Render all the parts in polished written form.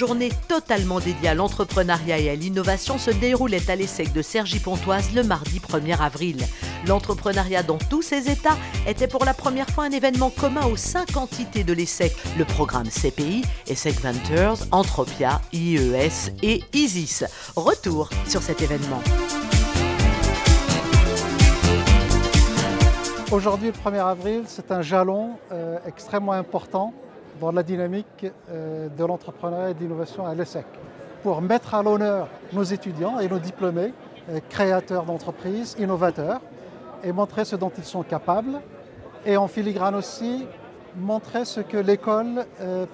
journée totalement dédiée à l'entrepreneuriat et à l'innovation se déroulait à l'ESSEC de Cergy-Pontoise le mardi 1er avril. L'entrepreneuriat dans tous ses états était pour la première fois un événement commun aux 5 entités de l'ESSEC, le programme CPI, ESSEC Ventures, Entropia, IES et ISIS. Retour sur cet événement. Aujourd'hui, le 1er avril, c'est un jalon extrêmement important dans la dynamique de l'entrepreneuriat et de l'innovation à l'ESSEC. Pour mettre à l'honneur nos étudiants et nos diplômés, créateurs d'entreprises, innovateurs, et montrer ce dont ils sont capables. Et en filigrane aussi, montrer ce que l'école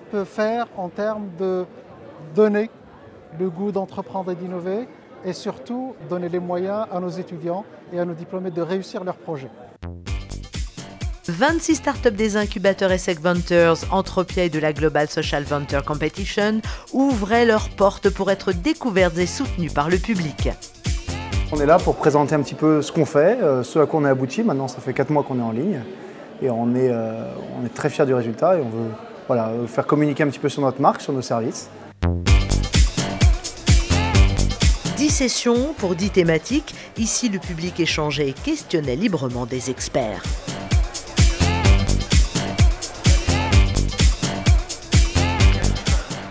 peut faire en termes de donner le goût d'entreprendre et d'innover, et surtout donner les moyens à nos étudiants et à nos diplômés de réussir leurs projets. 26 startups des incubateurs ESSEC Ventures, Entropia et de la Global Social Venture Competition ouvraient leurs portes pour être découvertes et soutenues par le public. On est là pour présenter un petit peu ce qu'on fait, ce à quoi on est abouti. Maintenant, ça fait 4 mois qu'on est en ligne et on est très fiers du résultat et on veut faire communiquer un petit peu sur notre marque, sur nos services. 10 sessions pour 10 thématiques. Ici, le public échangeait et questionnait librement des experts.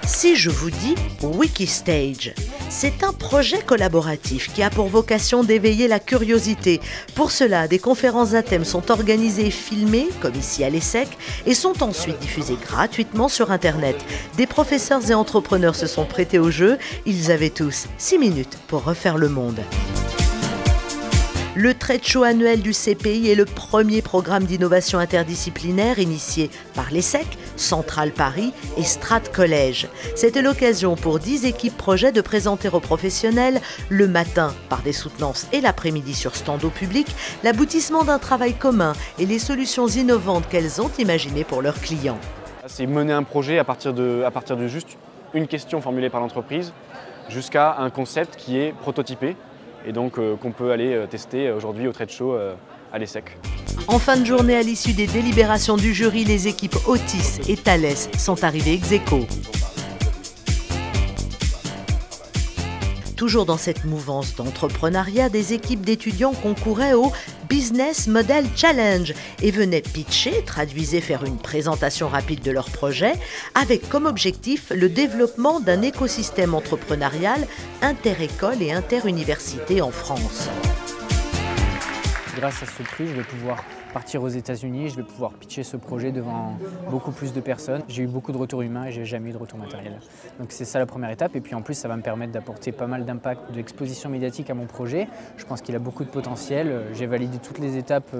Si je vous dis Wikistage, c'est un projet collaboratif qui a pour vocation d'éveiller la curiosité. Pour cela, des conférences à thème sont organisées et filmées, comme ici à l'ESSEC, et sont ensuite diffusées gratuitement sur Internet. Des professeurs et entrepreneurs se sont prêtés au jeu. Ils avaient tous 6 minutes pour refaire le monde. Le trade show annuel du CPI est le premier programme d'innovation interdisciplinaire initié par l'ESSEC, Centrale Paris et Strat Collège. C'était l'occasion pour 10 équipes projets de présenter aux professionnels, le matin par des soutenances et l'après-midi sur stand au public, l'aboutissement d'un travail commun et les solutions innovantes qu'elles ont imaginées pour leurs clients. C'est mener un projet à partir de juste une question formulée par l'entreprise jusqu'à un concept qui est prototypé et donc qu'on peut aller tester aujourd'hui au trade show à l'ESSEC. En fin de journée, à l'issue des délibérations du jury, les équipes Otis et Thales sont arrivées ex aequo. Toujours dans cette mouvance d'entrepreneuriat, des équipes d'étudiants concouraient au Business Model Challenge et venaient pitcher, traduisaient, faire une présentation rapide de leur projet, avec comme objectif le développement d'un écosystème entrepreneurial inter-école et inter-université en France. Grâce à ce prix, je vais pouvoir partir aux États-Unis, je vais pouvoir pitcher ce projet devant beaucoup plus de personnes. J'ai eu beaucoup de retours humains et j'ai jamais eu de retour matériel. Donc c'est ça la première étape et puis en plus ça va me permettre d'apporter pas mal d'impact, d'exposition médiatique à mon projet. Je pense qu'il a beaucoup de potentiel. J'ai validé toutes les étapes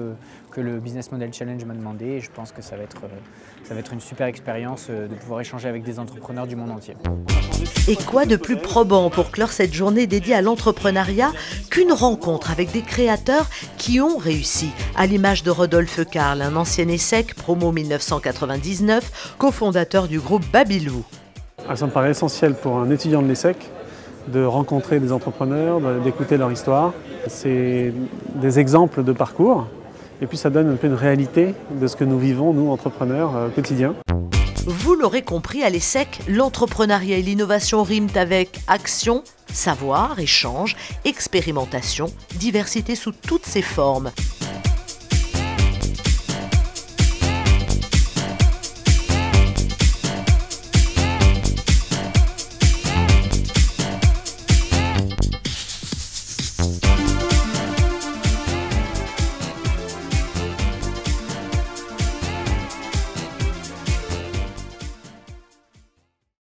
que le Business Model Challenge m'a demandé et je pense que ça va être une super expérience de pouvoir échanger avec des entrepreneurs du monde entier. Et quoi de plus probant pour clore cette journée dédiée à l'entrepreneuriat qu'une rencontre avec des créateurs qui ont réussi, à l'image de Rodolphe Karl, un ancien ESSEC, promo 1999, cofondateur du groupe Babylou. Ça me paraît essentiel pour un étudiant de l'ESSEC de rencontrer des entrepreneurs, d'écouter leur histoire. C'est des exemples de parcours et puis ça donne un peu une réalité de ce que nous vivons, nous, entrepreneurs, quotidiens. Vous l'aurez compris, à l'ESSEC, l'entrepreneuriat et l'innovation riment avec action, savoir, échange, expérimentation, diversité sous toutes ses formes.